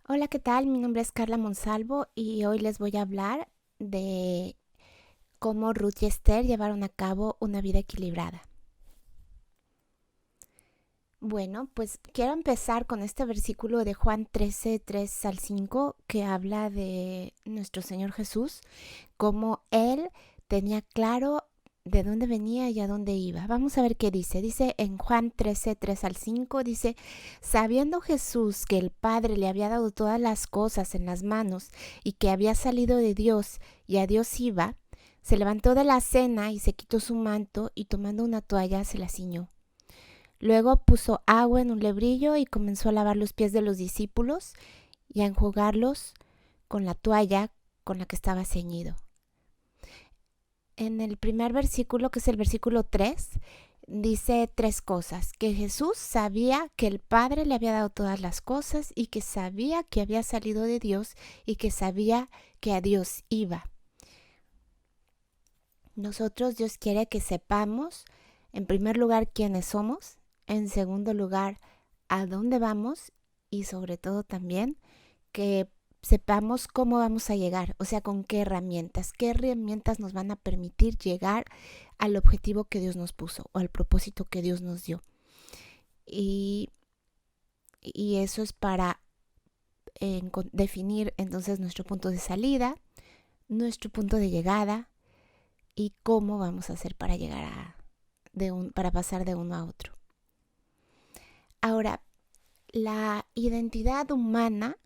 Hola, ¿qué tal? Mi nombre es Carla Monsalvo y hoy les voy a hablar de cómo Ruth y Esther llevaron a cabo una vida equilibrada. Bueno, pues quiero empezar con este versículo de Juan 13, 3 al 5, que habla de nuestro Señor Jesús, cómo Él tenía claro de dónde venía y a dónde iba. Vamos a ver qué dice. Dice en Juan 13, 3 al 5, dice, sabiendo Jesús que el Padre le había dado todas las cosas en las manos y que había salido de Dios y a Dios iba, se levantó de la cena y se quitó su manto y tomando una toalla se la ciñó. Luego puso agua en un lebrillo y comenzó a lavar los pies de los discípulos y a enjugarlos con la toalla con la que estaba ceñido. En el primer versículo, que es el versículo 3, dice tres cosas: que Jesús sabía que el Padre le había dado todas las cosas y que sabía que había salido de Dios y que sabía que a Dios iba. Nosotros, Dios quiere que sepamos, en primer lugar, quiénes somos, en segundo lugar, a dónde vamos y sobre todo también que sepamos cómo vamos a llegar, o sea, con qué herramientas nos van a permitir llegar al objetivo que Dios nos puso o al propósito que Dios nos dio. Y, y eso es para definir entonces nuestro punto de salida, nuestro punto de llegada y cómo vamos a hacer para llegar para pasar de uno a otro. Ahora, la identidad humana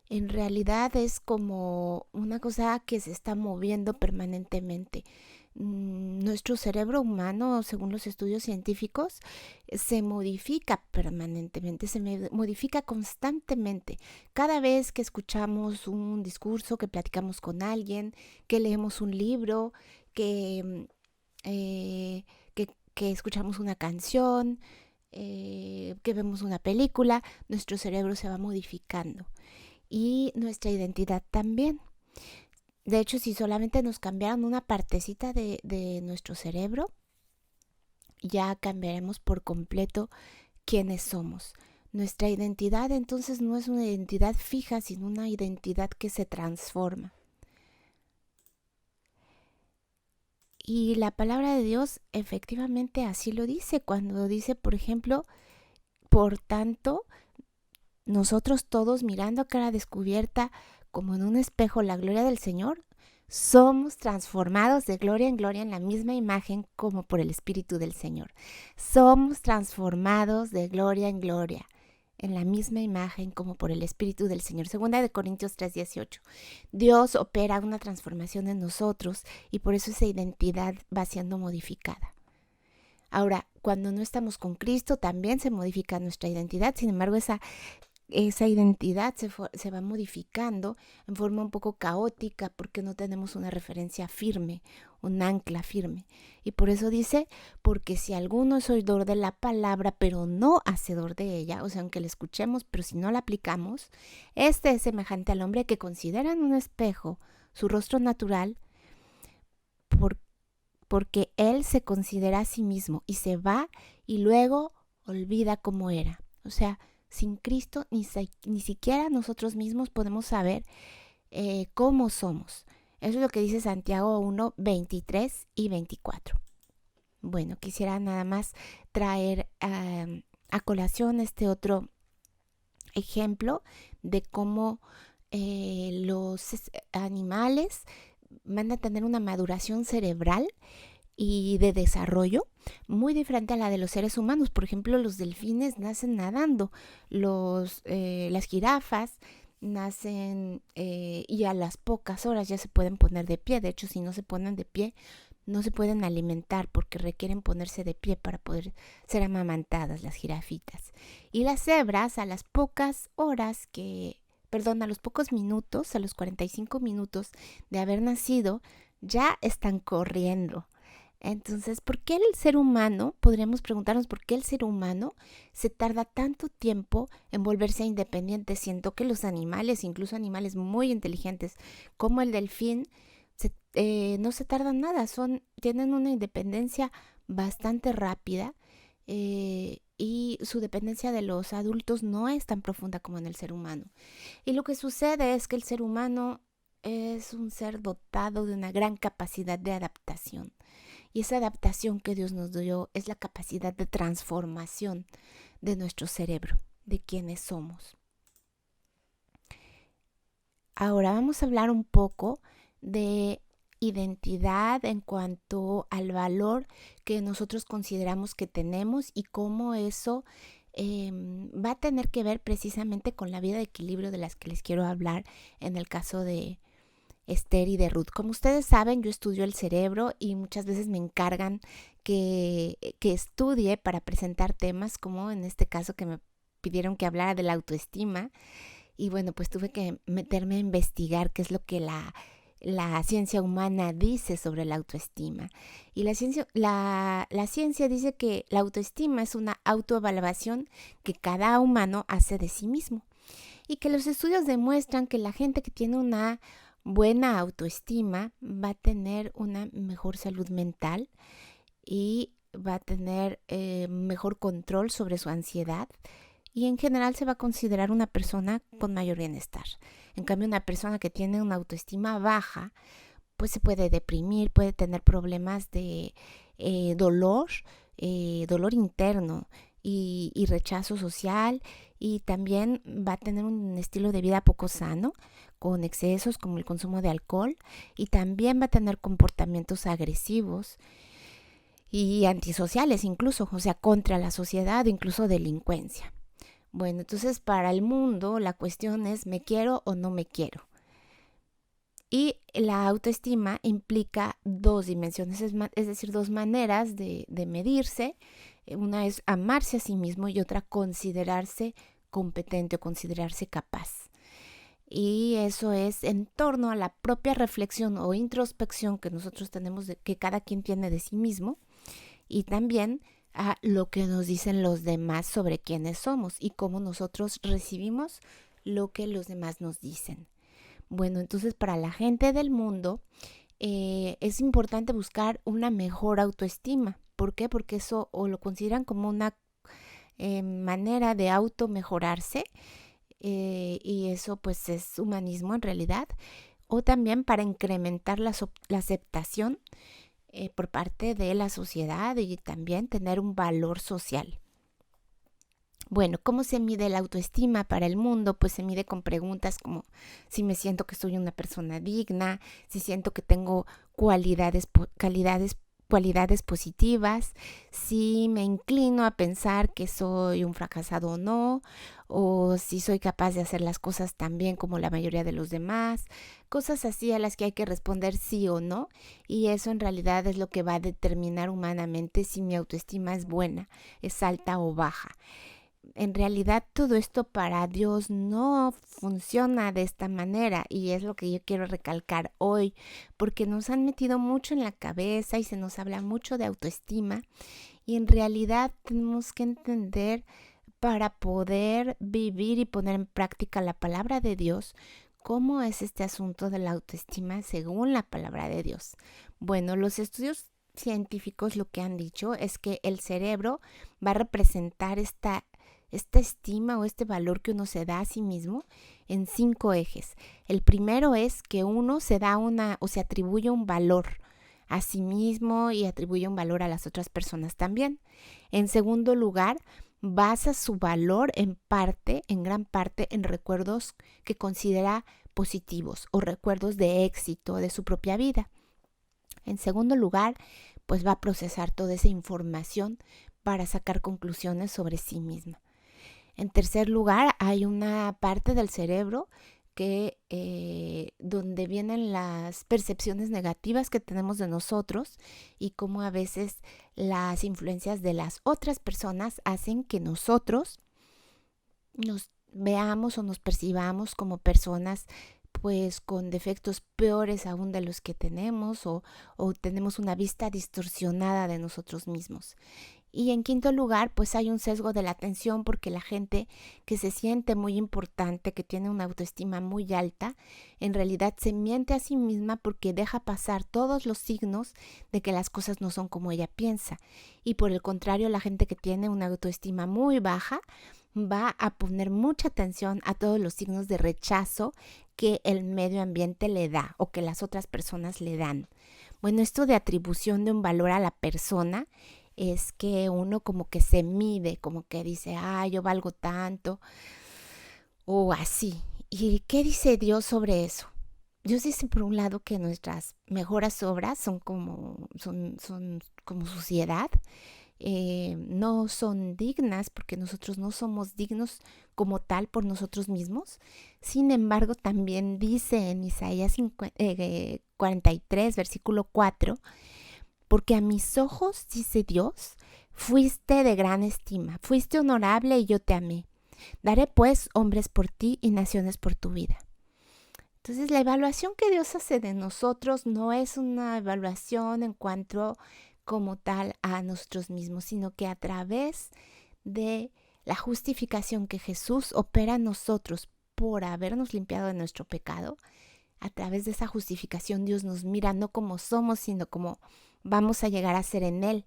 en realidad es como una cosa que se está moviendo permanentemente. Nuestro cerebro humano, según los estudios científicos, se modifica permanentemente, modifica constantemente. Cada vez que escuchamos un discurso, que platicamos con alguien, que leemos un libro, que, eh, que escuchamos una canción, que vemos una película, nuestro cerebro se va modificando y nuestra identidad también. De hecho, si solamente nos cambiaran una partecita de nuestro cerebro, ya cambiaremos por completo quiénes somos. Nuestra identidad entonces no es una identidad fija, sino una identidad que se transforma. Y la palabra de Dios efectivamente así lo dice, cuando dice, por ejemplo, por tanto, nosotros todos mirando a cara descubierta como en un espejo la gloria del Señor, somos transformados de gloria en gloria en la misma imagen como por el Espíritu del Señor. Somos transformados de gloria en gloria en la misma imagen como por el Espíritu del Señor. Segunda de Corintios 3:18. Dios opera una transformación en nosotros y por eso esa identidad va siendo modificada. Ahora, cuando no estamos con Cristo, también se modifica nuestra identidad. Sin embargo, esa identidad se va modificando en forma un poco caótica porque no tenemos una referencia firme, un ancla firme. Y por eso dice, porque si alguno es oidor de la palabra, pero no hacedor de ella, o sea, aunque la escuchemos, pero si no la aplicamos, este es semejante al hombre que considera en un espejo su rostro natural por, porque él se considera a sí mismo y se va y luego olvida cómo era. O sea, sin Cristo ni siquiera nosotros mismos podemos saber cómo somos. Eso es lo que dice Santiago 1, 23 y 24. Bueno, quisiera nada más traer a colación este otro ejemplo de cómo los animales van a tener una maduración cerebral y de desarrollo muy diferente a la de los seres humanos. Por ejemplo, los delfines nacen nadando, las jirafas nacen y a las pocas horas ya se pueden poner de pie. De hecho, si no se ponen de pie, no se pueden alimentar porque requieren ponerse de pie para poder ser amamantadas las jirafitas. Y las cebras a las pocas horas a los pocos minutos, a los 45 minutos de haber nacido, ya están corriendo. Entonces, ¿por qué el ser humano, podríamos preguntarnos por qué el ser humano se tarda tanto tiempo en volverse independiente? Siento que los animales, incluso animales muy inteligentes como el delfín, no se tardan nada, tienen una independencia bastante rápida y su dependencia de los adultos no es tan profunda como en el ser humano. Y lo que sucede es que el ser humano es un ser dotado de una gran capacidad de adaptación. Y esa adaptación que Dios nos dio es la capacidad de transformación de nuestro cerebro, de quienes somos. Ahora vamos a hablar un poco de identidad en cuanto al valor que nosotros consideramos que tenemos y cómo eso va a tener que ver precisamente con la vida de equilibrio de las que les quiero hablar en el caso de Esther y de Ruth. Como ustedes saben, yo estudio el cerebro y muchas veces me encargan que estudie para presentar temas como en este caso que me pidieron que hablara de la autoestima. Y bueno, pues tuve que meterme a investigar qué es lo que la ciencia humana dice sobre la autoestima. Y la ciencia dice que la autoestima es una autoevaluación que cada humano hace de sí mismo. Y que los estudios demuestran que la gente que tiene una buena autoestima va a tener una mejor salud mental y va a tener mejor control sobre su ansiedad y en general se va a considerar una persona con mayor bienestar. En cambio, una persona que tiene una autoestima baja, pues se puede deprimir, puede tener problemas de dolor interno y rechazo social, y también va a tener un estilo de vida poco sano, con excesos como el consumo de alcohol, y también va a tener comportamientos agresivos y antisociales incluso, o sea, contra la sociedad, incluso delincuencia. Bueno, entonces para el mundo la cuestión es ¿me quiero o no me quiero? Y la autoestima implica dos dimensiones, es decir, dos maneras de medirse. Una es amarse a sí mismo y otra considerarse competente o considerarse capaz. Y eso es en torno a la propia reflexión o introspección que nosotros tenemos, que cada quien tiene de sí mismo, y también a lo que nos dicen los demás sobre quiénes somos y cómo nosotros recibimos lo que los demás nos dicen. Bueno, entonces para la gente del mundo es importante buscar una mejor autoestima. ¿Por qué? Porque eso o lo consideran como una manera de auto mejorarse, y eso pues es humanismo en realidad, o también para incrementar la aceptación por parte de la sociedad y también tener un valor social. Bueno, ¿cómo se mide la autoestima para el mundo? Pues se mide con preguntas como si me siento que soy una persona digna, si siento que tengo cualidades positivas, si me inclino a pensar que soy un fracasado o si soy capaz de hacer las cosas tan bien como la mayoría de los demás, cosas así a las que hay que responder sí o no, y eso en realidad es lo que va a determinar humanamente si mi autoestima es buena, es alta o baja. En realidad todo esto para Dios no funciona de esta manera, y es lo que yo quiero recalcar hoy, porque nos han metido mucho en la cabeza y se nos habla mucho de autoestima, y en realidad tenemos que entender, para poder vivir y poner en práctica la palabra de Dios, cómo es este asunto de la autoestima según la palabra de Dios. Bueno, los estudios científicos lo que han dicho es que el cerebro va a representar esta estima o este valor que uno se da a sí mismo en 5 ejes. El primero es que uno se da o se atribuye un valor a sí mismo y atribuye un valor a las otras personas también. En segundo lugar, basa su valor en gran parte, en recuerdos que considera positivos o recuerdos de éxito de su propia vida. En segundo lugar, pues va a procesar toda esa información para sacar conclusiones sobre sí misma. En tercer lugar, hay una parte del cerebro que donde vienen las percepciones negativas que tenemos de nosotros y cómo a veces las influencias de las otras personas hacen que nosotros nos veamos o nos percibamos como personas pues con defectos peores aún de los que tenemos, o tenemos una vista distorsionada de nosotros mismos. Y en quinto lugar, pues hay un sesgo de la atención porque la gente que se siente muy importante, que tiene una autoestima muy alta, en realidad se miente a sí misma porque deja pasar todos los signos de que las cosas no son como ella piensa. Y por el contrario, la gente que tiene una autoestima muy baja va a poner mucha atención a todos los signos de rechazo que el medio ambiente le da o que las otras personas le dan. Bueno, esto de atribución de un valor a la persona es que uno como que se mide, como que dice, yo valgo tanto, o así. ¿Y qué dice Dios sobre eso? Dios dice por un lado que nuestras mejores obras son como suciedad, no son dignas porque nosotros no somos dignos como tal por nosotros mismos. Sin embargo, también dice en Isaías 43, versículo 4, porque a mis ojos, dice Dios, fuiste de gran estima, fuiste honorable y yo te amé. Daré pues hombres por ti y naciones por tu vida. Entonces la evaluación que Dios hace de nosotros no es una evaluación en cuanto como tal a nosotros mismos, sino que a través de la justificación que Jesús opera en nosotros por habernos limpiado de nuestro pecado, a través de esa justificación Dios nos mira no como somos, sino como vamos a llegar a ser en Él.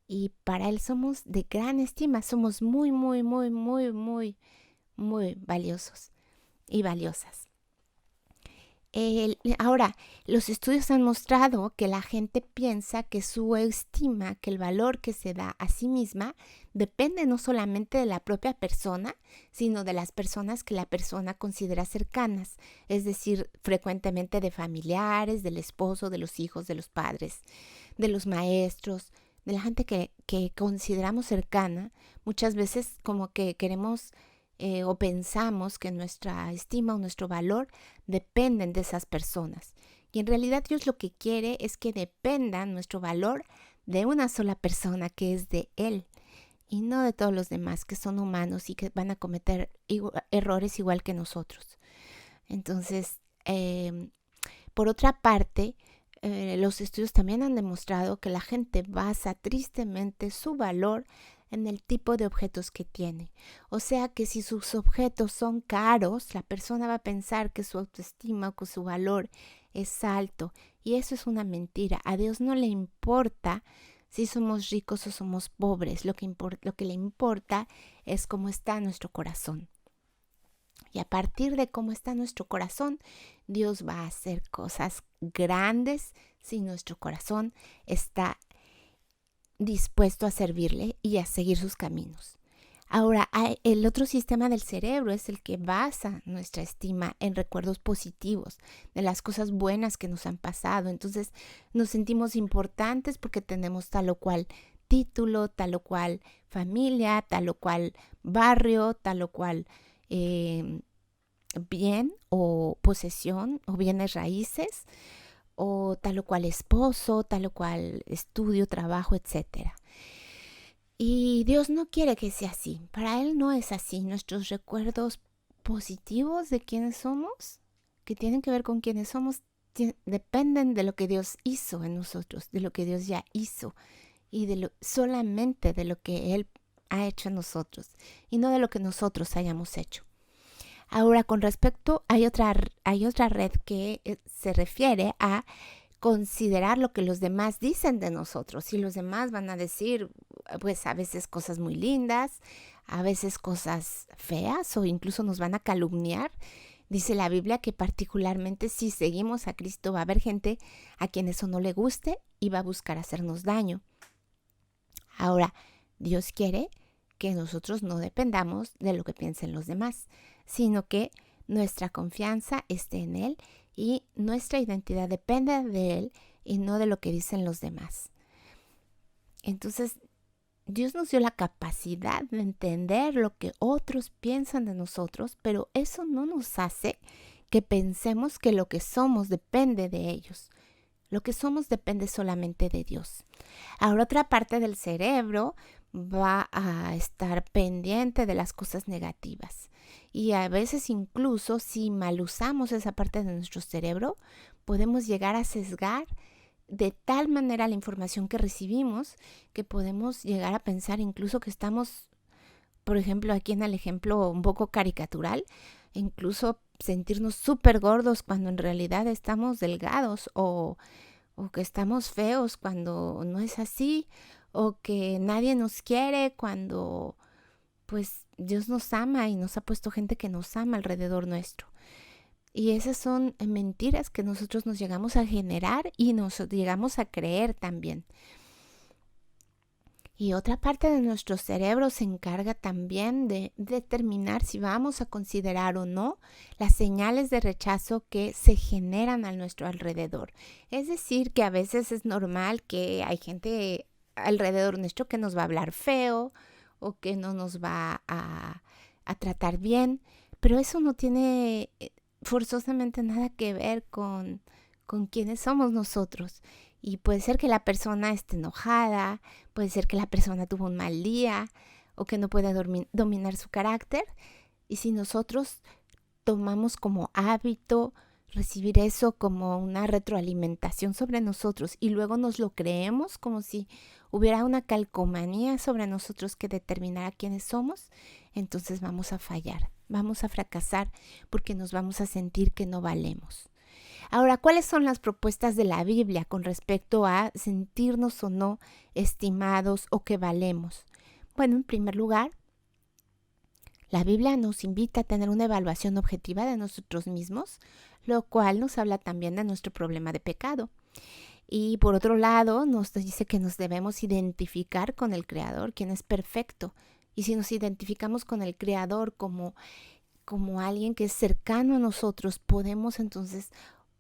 Y para Él somos de gran estima, somos muy, muy, muy, muy, muy, muy valiosos y valiosas. Ahora, los estudios han mostrado que la gente piensa que su estima, que el valor que se da a sí misma, depende no solamente de la propia persona, sino de las personas que la persona considera cercanas, es decir, frecuentemente de familiares, del esposo, de los hijos, de los padres, de los maestros, de la gente que consideramos cercana. Muchas veces como que queremos o pensamos que nuestra estima o nuestro valor dependen de esas personas. Y en realidad Dios lo que quiere es que dependa nuestro valor de una sola persona, que es de Él, y no de todos los demás que son humanos y que van a cometer errores igual que nosotros. Entonces, por otra parte, los estudios también han demostrado que la gente basa tristemente su valor en el tipo de objetos que tiene. O sea que si sus objetos son caros, la persona va a pensar que su autoestima o que su valor es alto. Y eso es una mentira. A Dios no le importa si somos ricos o somos pobres. Lo que le importa es cómo está nuestro corazón. Y a partir de cómo está nuestro corazón, Dios va a hacer cosas grandes si nuestro corazón está dispuesto a servirle y a seguir sus caminos. Ahora, el otro sistema del cerebro es el que basa nuestra estima en recuerdos positivos de las cosas buenas que nos han pasado. Entonces nos sentimos importantes porque tenemos tal o cual título, tal o cual familia, tal o cual barrio, tal o cual bien o posesión o bienes raíces, o tal o cual esposo, tal o cual estudio, trabajo, etc. Y Dios no quiere que sea así. Para Él no es así. Nuestros recuerdos positivos de quiénes somos, que tienen que ver con quiénes somos, dependen de lo que Dios hizo en nosotros, de lo que Dios ya hizo y solamente de lo que Él ha hecho en nosotros y no de lo que nosotros hayamos hecho. Ahora, con respecto, hay otra red que se refiere a considerar lo que los demás dicen de nosotros. Y los demás van a decir, pues a veces cosas muy lindas, a veces cosas feas o incluso nos van a calumniar. Dice la Biblia que particularmente si seguimos a Cristo va a haber gente a quien eso no le guste y va a buscar hacernos daño. Ahora, Dios quiere que nosotros no dependamos de lo que piensen los demás, sino que nuestra confianza esté en Él y nuestra identidad depende de Él y no de lo que dicen los demás. Entonces, Dios nos dio la capacidad de entender lo que otros piensan de nosotros, pero eso no nos hace que pensemos que lo que somos depende de ellos. Lo que somos depende solamente de Dios. Ahora, otra parte del cerebro va a estar pendiente de las cosas negativas. Y a veces incluso si mal usamos esa parte de nuestro cerebro, podemos llegar a sesgar de tal manera la información que recibimos que podemos llegar a pensar incluso que estamos, por ejemplo, aquí en el ejemplo un poco caricatural, incluso sentirnos súper gordos cuando en realidad estamos delgados o que estamos feos cuando no es así, o que nadie nos quiere cuando pues Dios nos ama y nos ha puesto gente que nos ama alrededor nuestro. Y esas son mentiras que nosotros nos llegamos a generar y nos llegamos a creer también. Y otra parte de nuestro cerebro se encarga también de determinar si vamos a considerar o no las señales de rechazo que se generan a nuestro alrededor. Es decir, que a veces es normal que hay gente alrededor nuestro que nos va a hablar feo o que no nos va a tratar bien, pero eso no tiene forzosamente nada que ver con quiénes somos nosotros. Y puede ser que la persona esté enojada, puede ser que la persona tuvo un mal día o que no puede dominar su carácter. Y si nosotros tomamos como hábito recibir eso como una retroalimentación sobre nosotros y luego nos lo creemos como si hubiera una calcomanía sobre nosotros que determinara quiénes somos, entonces vamos a fallar, vamos a fracasar porque nos vamos a sentir que no valemos. Ahora, ¿cuáles son las propuestas de la Biblia con respecto a sentirnos o no estimados o que valemos? Bueno, en primer lugar, la Biblia nos invita a tener una evaluación objetiva de nosotros mismos, lo cual nos habla también de nuestro problema de pecado. Y por otro lado, nos dice que nos debemos identificar con el Creador, quien es perfecto. Y si nos identificamos con el Creador como alguien que es cercano a nosotros, podemos entonces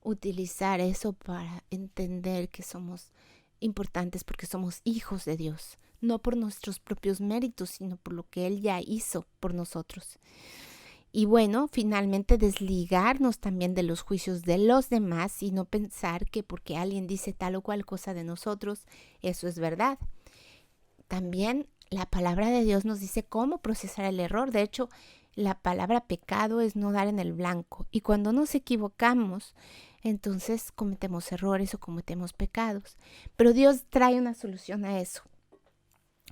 utilizar eso para entender que somos importantes porque somos hijos de Dios, no por nuestros propios méritos, sino por lo que Él ya hizo por nosotros. Y bueno, finalmente desligarnos también de los juicios de los demás y no pensar que porque alguien dice tal o cual cosa de nosotros, eso es verdad. También la palabra de Dios nos dice cómo procesar el error. De hecho, la palabra pecado es no dar en el blanco. Y cuando nos equivocamos, entonces cometemos errores o cometemos pecados. Pero Dios trae una solución a eso.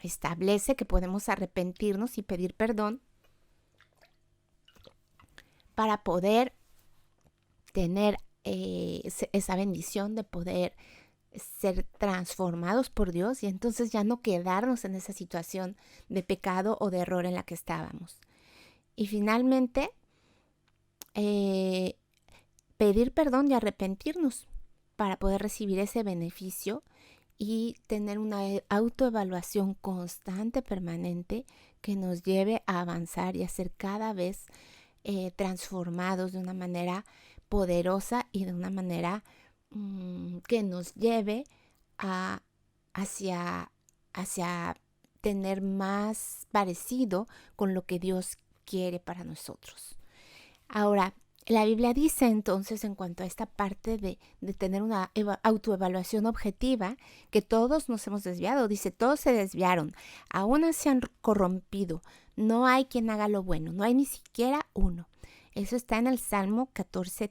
Establece que podemos arrepentirnos y pedir perdón para poder tener esa bendición de poder ser transformados por Dios y entonces ya no quedarnos en esa situación de pecado o de error en la que estábamos. Y finalmente, pedir perdón y arrepentirnos para poder recibir ese beneficio y tener una autoevaluación constante, permanente, que nos lleve a avanzar y a ser cada vez transformados de una manera poderosa y de una manera que nos lleve hacia tener más parecido con lo que Dios quiere para nosotros. Ahora, la Biblia dice entonces en cuanto a esta parte de tener una autoevaluación objetiva, que todos nos hemos desviado. Dice, todos se desviaron, aún se han corrompido. No hay quien haga lo bueno, no hay ni siquiera uno. Eso está en el Salmo 14:3.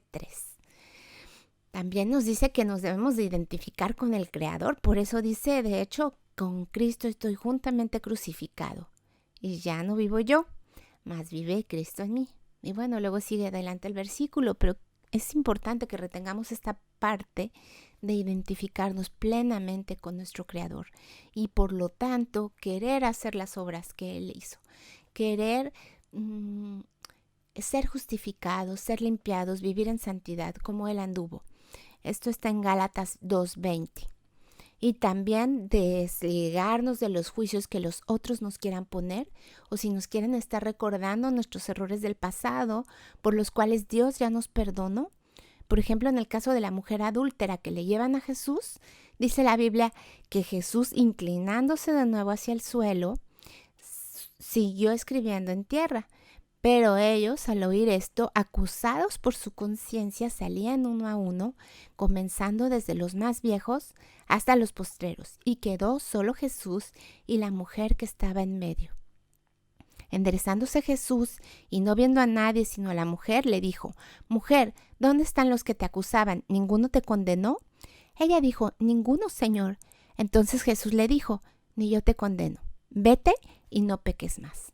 También nos dice que nos debemos de identificar con el Creador. Por eso dice, de hecho, con Cristo estoy juntamente crucificado. Y ya no vivo yo, mas vive Cristo en mí. Y bueno, luego sigue adelante el versículo, pero es importante que retengamos esta parte de identificarnos plenamente con nuestro Creador y por lo tanto querer hacer las obras que Él hizo, querer ser justificados, ser limpiados, vivir en santidad como Él anduvo. Esto está en Gálatas 2:20. Y también desligarnos de los juicios que los otros nos quieran poner o si nos quieren estar recordando nuestros errores del pasado por los cuales Dios ya nos perdonó. Por ejemplo, en el caso de la mujer adúltera que le llevan a Jesús, dice la Biblia que Jesús, inclinándose de nuevo hacia el suelo, siguió escribiendo en tierra. Pero ellos, al oír esto, acusados por su conciencia, salían uno a uno, comenzando desde los más viejos hasta los postreros, y quedó solo Jesús y la mujer que estaba en medio. Enderezándose Jesús y no viendo a nadie sino a la mujer, le dijo, «Mujer, ¿dónde están los que te acusaban? ¿Ninguno te condenó?» Ella dijo, ninguno, Señor. Entonces Jesús le dijo, ni yo te condeno. Vete y no peques más.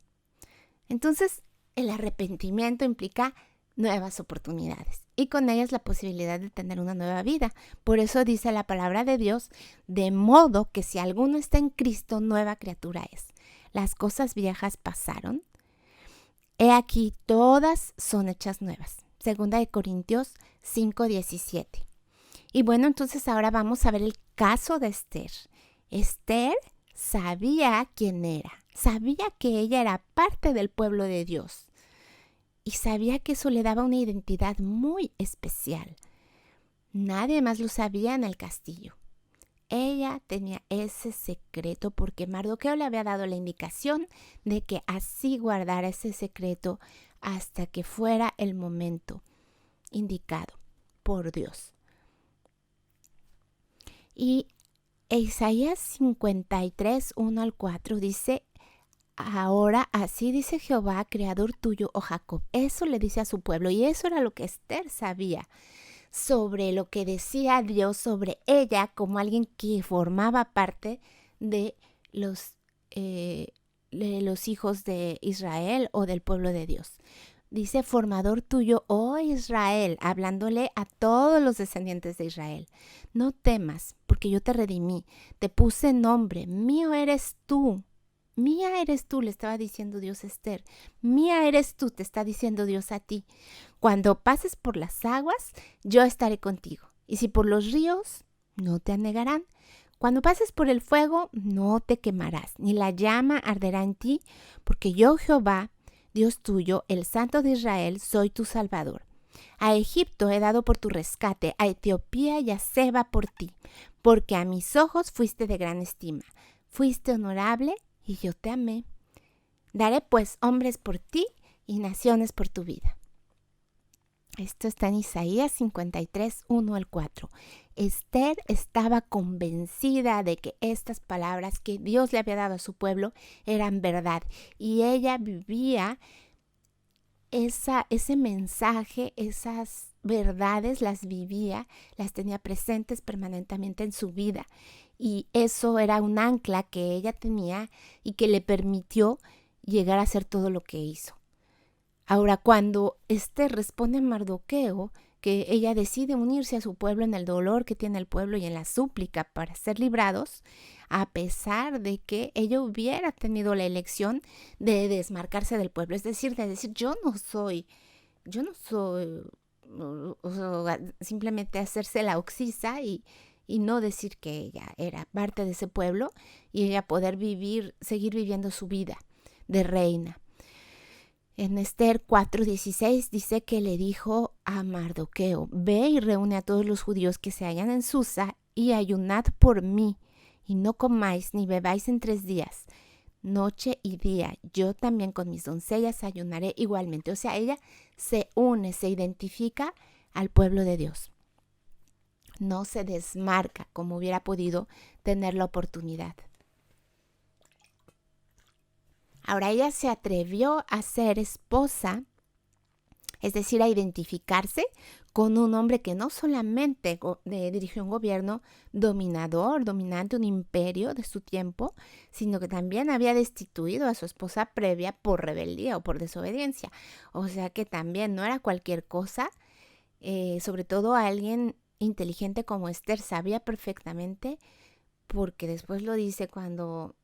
Entonces, el arrepentimiento implica nuevas oportunidades y con ellas la posibilidad de tener una nueva vida. Por eso dice la palabra de Dios, de modo que si alguno está en Cristo, nueva criatura es. Las cosas viejas pasaron. He aquí, todas son hechas nuevas. Segunda de Corintios 5:17. Y bueno, entonces ahora vamos a ver el caso de Esther. Esther sabía quién era, sabía que ella era parte del pueblo de Dios y sabía que eso le daba una identidad muy especial. Nadie más lo sabía en el castillo. Ella tenía ese secreto porque Mardoqueo le había dado la indicación de que así guardara ese secreto hasta que fuera el momento indicado por Dios. Y Isaías 53, 1 al 4 dice, ahora así dice Jehová, creador tuyo, oh Jacob. Eso le dice a su pueblo y eso era lo que Esther sabía sobre lo que decía Dios sobre ella como alguien que formaba parte de los hijos de Israel o del pueblo de Dios. Dice, formador tuyo, oh Israel, hablándole a todos los descendientes de Israel. No temas, porque yo te redimí, te puse nombre, mío eres tú. Mía eres tú, le estaba diciendo Dios a Esther. Mía eres tú, te está diciendo Dios a ti. Cuando pases por las aguas, yo estaré contigo. Y si por los ríos, no te anegarán. Cuando pases por el fuego, no te quemarás, ni la llama arderá en ti, porque yo, Jehová, Dios tuyo, el Santo de Israel, soy tu Salvador. A Egipto he dado por tu rescate, a Etiopía y a Seba por ti, porque a mis ojos fuiste de gran estima. Fuiste honorable y yo te amé. Daré pues hombres por ti y naciones por tu vida. Esto está en Isaías 53, 1 al 4. Esther estaba convencida de que estas palabras que Dios le había dado a su pueblo eran verdad y ella vivía ese mensaje, esas verdades las vivía, las tenía presentes permanentemente en su vida y eso era un ancla que ella tenía y que le permitió llegar a hacer todo lo que hizo. Ahora, cuando Esther responde a Mardoqueo, que ella decide unirse a su pueblo en el dolor que tiene el pueblo y en la súplica para ser librados, a pesar de que ella hubiera tenido la elección de desmarcarse del pueblo, es decir, de decir, yo no soy, o sea, simplemente hacerse la oxisa y no decir que ella era parte de ese pueblo y ella poder seguir viviendo su vida de reina. En Esther 4:16 dice que le dijo a Mardoqueo, ve y reúne a todos los judíos que se hallan en Susa y ayunad por mí, y no comáis ni bebáis en 3 días, noche y día. Yo también con mis doncellas ayunaré igualmente. O sea, ella se une, se identifica al pueblo de Dios. No se desmarca como hubiera podido tener la oportunidad. Ahora ella se atrevió a ser esposa, es decir, a identificarse con un hombre que no solamente dirigió un gobierno dominante, un imperio de su tiempo, sino que también había destituido a su esposa previa por rebeldía o por desobediencia. O sea que también no era cualquier cosa, sobre todo a alguien inteligente como Esther sabía perfectamente, porque después lo dice cuando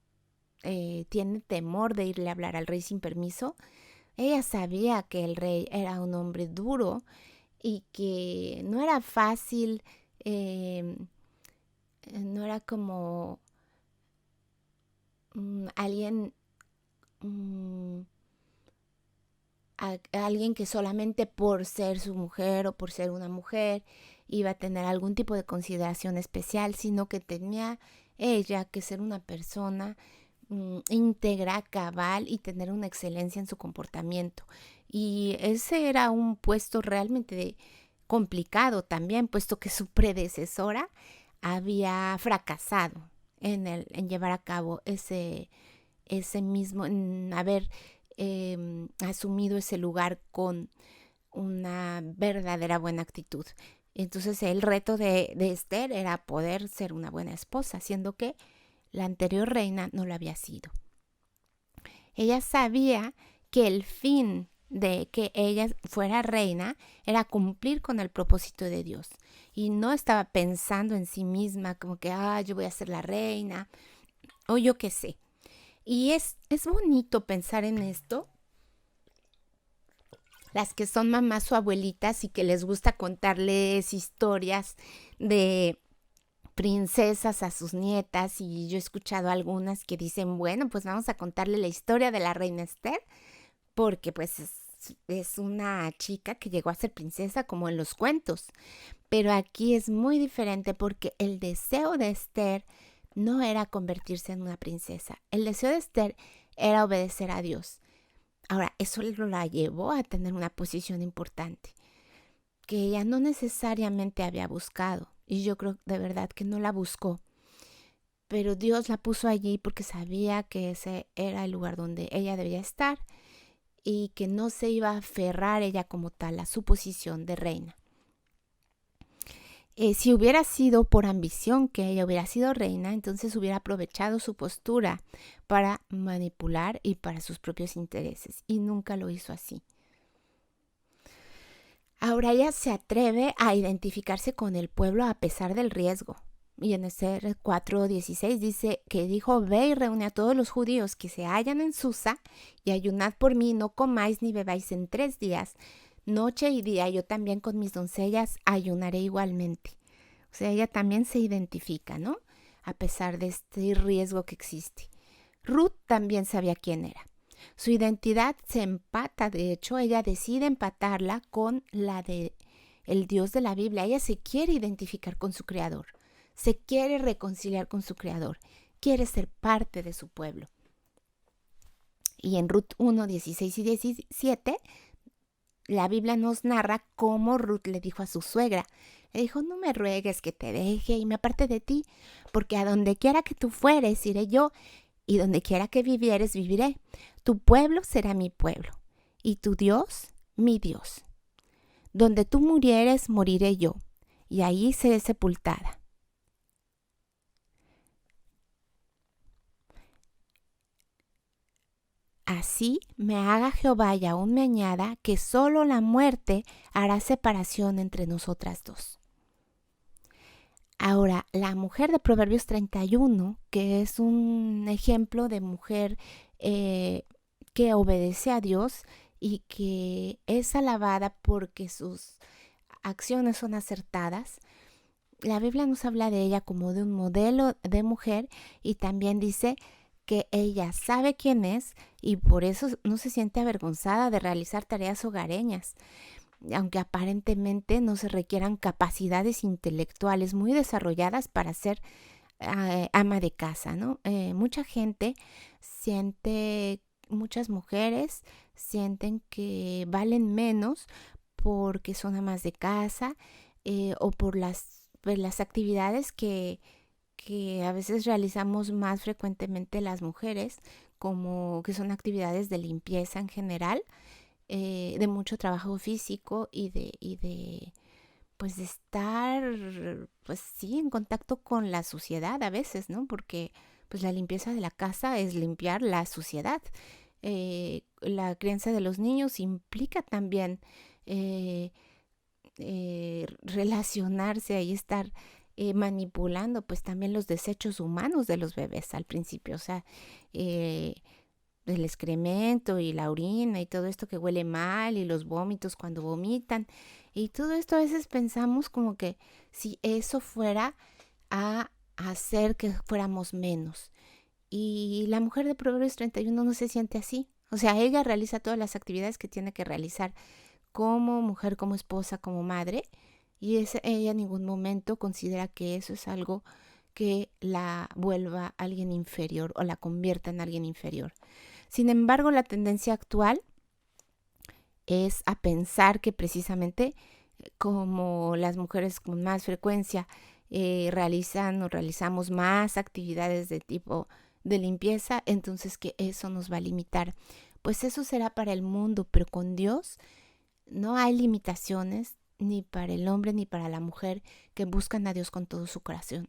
tiene temor de irle a hablar al rey sin permiso. Ella sabía que el rey era un hombre duro y que no era fácil, no era como alguien, alguien que solamente por ser su mujer o por ser una mujer iba a tener algún tipo de consideración especial, sino que tenía ella que ser una persona íntegra, cabal y tener una excelencia en su comportamiento. Y ese era un puesto realmente complicado también, puesto que su predecesora había fracasado en llevar a cabo ese mismo, en haber asumido ese lugar con una verdadera buena actitud. Entonces el reto de Esther era poder ser una buena esposa, siendo que la anterior reina no lo había sido. Ella sabía que el fin de que ella fuera reina era cumplir con el propósito de Dios. Y no estaba pensando en sí misma como que, yo voy a ser la reina o yo qué sé. Y es bonito pensar en esto. Las que son mamás o abuelitas y que les gusta contarles historias de princesas a sus nietas, y yo he escuchado algunas que dicen, bueno, pues vamos a contarle la historia de la reina Esther, porque pues es una chica que llegó a ser princesa como en los cuentos. Pero aquí es muy diferente porque el deseo de Esther no era convertirse en una princesa. El deseo de Esther era obedecer a Dios. Ahora, eso la llevó a tener una posición importante que ella no necesariamente había buscado. Y yo creo de verdad que no la buscó. Pero Dios la puso allí porque sabía que ese era el lugar donde ella debía estar y que no se iba a aferrar ella como tal a su posición de reina. Si hubiera sido por ambición que ella hubiera sido reina, entonces hubiera aprovechado su postura para manipular y para sus propios intereses. Y nunca lo hizo así. Ahora ella se atreve a identificarse con el pueblo a pesar del riesgo. Y en Esther 4:16 dice que dijo, ve y reúne a todos los judíos que se hallan en Susa y ayunad por mí, no comáis ni bebáis en 3 días, noche y día, yo también con mis doncellas ayunaré igualmente. O sea, ella también se identifica, ¿no? A pesar de este riesgo que existe. Ruth también sabía quién era. Su identidad se empata, de hecho, ella decide empatarla con la de el Dios de la Biblia. Ella se quiere identificar con su creador, se quiere reconciliar con su creador, quiere ser parte de su pueblo. Y en Ruth 1:16 y 17, la Biblia nos narra cómo Ruth le dijo a su suegra, le dijo, no me ruegues que te deje y me aparte de ti, porque a donde quiera que tú fueres iré yo, y donde quiera que vivieres viviré. Tu pueblo será mi pueblo, y tu Dios mi Dios. Donde tú murieres, moriré yo, y ahí seré sepultada. Así me haga Jehová y aún me añada que solo la muerte hará separación entre nosotras dos. Ahora, la mujer de Proverbios 31, que es un ejemplo de mujer que obedece a Dios y que es alabada porque sus acciones son acertadas, la Biblia nos habla de ella como de un modelo de mujer y también dice que ella sabe quién es y por eso no se siente avergonzada de realizar tareas hogareñas, aunque aparentemente no se requieran capacidades intelectuales muy desarrolladas para ser ama de casa, ¿no? Mucha gente siente, muchas mujeres sienten que valen menos porque son amas de casa o por las actividades que a veces realizamos más frecuentemente las mujeres, como que son actividades de limpieza en general, de mucho trabajo físico y de pues de estar pues sí en contacto con la suciedad a veces, ¿no? Porque pues la limpieza de la casa es limpiar la suciedad. La crianza de los niños implica también eh, relacionarse y estar manipulando pues también los desechos humanos de los bebés al principio, o sea, el excremento y la orina y todo esto que huele mal y los vómitos cuando vomitan y todo esto a veces pensamos como que si eso fuera a hacer que fuéramos menos. Y la mujer de Proverbios 31 no se siente así. O sea, ella realiza todas las actividades que tiene que realizar como mujer, como esposa, como madre. Y ella en ningún momento considera que eso es algo que la vuelva alguien inferior o la convierta en alguien inferior. Sin embargo, la tendencia actual es a pensar que precisamente como las mujeres con más frecuencia realizan o realizamos más actividades de tipo de limpieza, entonces que eso nos va a limitar. Pues eso será para el mundo, pero con Dios no hay limitaciones. ni para el hombre, ni para la mujer que buscan a Dios con todo su corazón.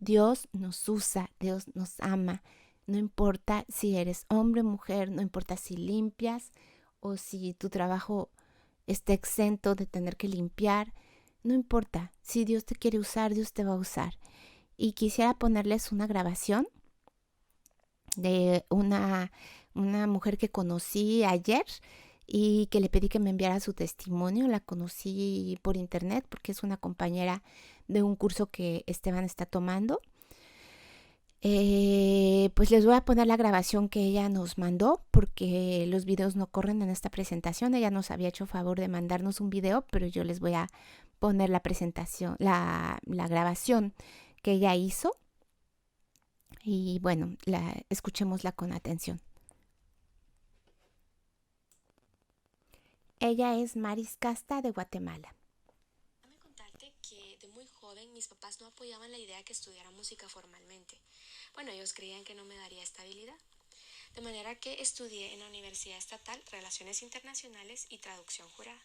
Dios nos usa, Dios nos ama. No importa si eres hombre o mujer, no importa si limpias o si tu trabajo está exento de tener que limpiar. No importa, si Dios te quiere usar, Dios te va a usar. Y quisiera ponerles una grabación de una mujer que conocí ayer y que le pedí que me enviara su testimonio. La conocí por internet porque es una compañera de un curso que Esteban está tomando. Pues les voy a poner la grabación que ella nos mandó porque los videos no corren en esta presentación. Ella nos había hecho favor de mandarnos un video, pero yo les voy a poner la presentación, la grabación que ella hizo. Y bueno, escuchémosla con atención. Ella es Maris Casta de Guatemala. Déjame contarte que de muy joven mis papás no apoyaban la idea que estudiara música formalmente. Bueno, ellos creían que no me daría estabilidad. De manera que estudié en la Universidad Estatal Relaciones Internacionales y Traducción Jurada.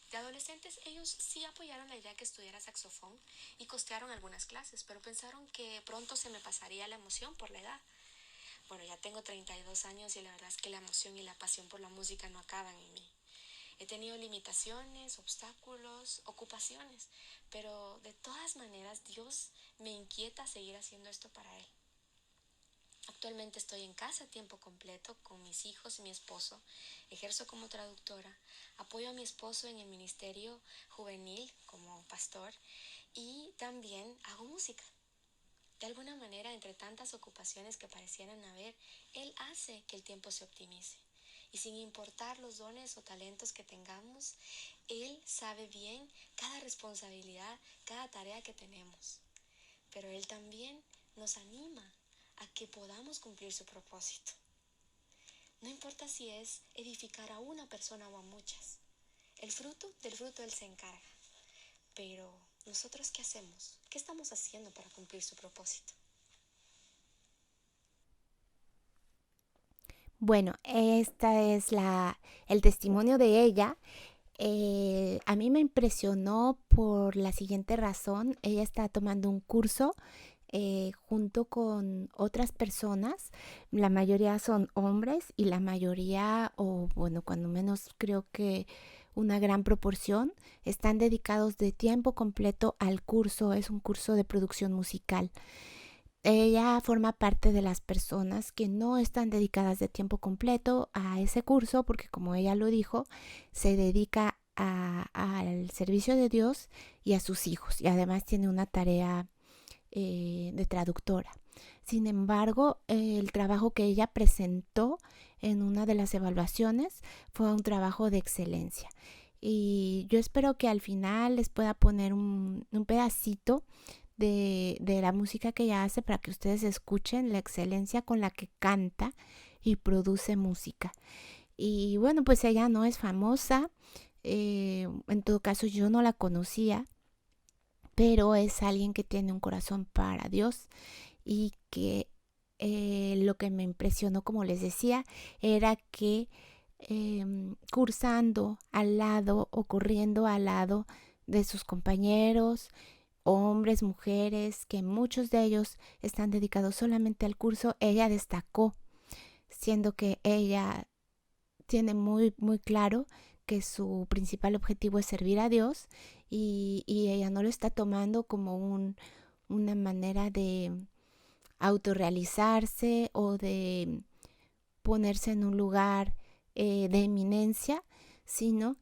De adolescentes ellos sí apoyaron la idea que estudiara saxofón y costearon algunas clases, pero pensaron que pronto se me pasaría la emoción por la edad. Bueno, ya tengo 32 años y la verdad es que la emoción y la pasión por la música no acaban en mí. He tenido limitaciones, obstáculos, ocupaciones, pero de todas maneras Dios me inquieta a seguir haciendo esto para Él. Actualmente estoy en casa a tiempo completo con mis hijos y mi esposo. Ejerzo como traductora, apoyo a mi esposo en el ministerio juvenil como pastor y también hago música. De alguna manera, entre tantas ocupaciones que parecieran haber, Él hace que el tiempo se optimice. Y sin importar los dones o talentos que tengamos, Él sabe bien cada responsabilidad, cada tarea que tenemos. Pero Él también nos anima a que podamos cumplir su propósito. No importa si es edificar a una persona o a muchas. Del fruto Él se encarga. Pero, ¿nosotros qué hacemos? ¿Qué estamos haciendo para cumplir su propósito? Bueno, esta es el testimonio de ella. A mí me impresionó por la siguiente razón. Ella está tomando un curso junto con otras personas. La mayoría son hombres y la mayoría, o bueno, cuando menos creo que una gran proporción, están dedicados de tiempo completo al curso. Es un curso de producción musical. Ella forma parte de las personas que no están dedicadas de tiempo completo a ese curso porque, como ella lo dijo, se dedica al servicio de Dios y a sus hijos, y además tiene una tarea de traductora. Sin embargo, el trabajo que ella presentó en una de las evaluaciones fue un trabajo de excelencia. Y yo espero que al final les pueda poner un pedacito de la música que ella hace para que ustedes escuchen la excelencia con la que canta y produce música. Y bueno, pues ella no es famosa, en todo caso yo no la conocía, pero es alguien que tiene un corazón para Dios y que lo que me impresionó, como les decía, era que cursando al lado o corriendo al lado de sus compañeros, hombres, mujeres, que muchos de ellos están dedicados solamente al curso, ella destacó, siendo que ella tiene muy, muy claro que su principal objetivo es servir a Dios y ella no lo está tomando como una manera de autorrealizarse o de ponerse en un lugar de eminencia, sino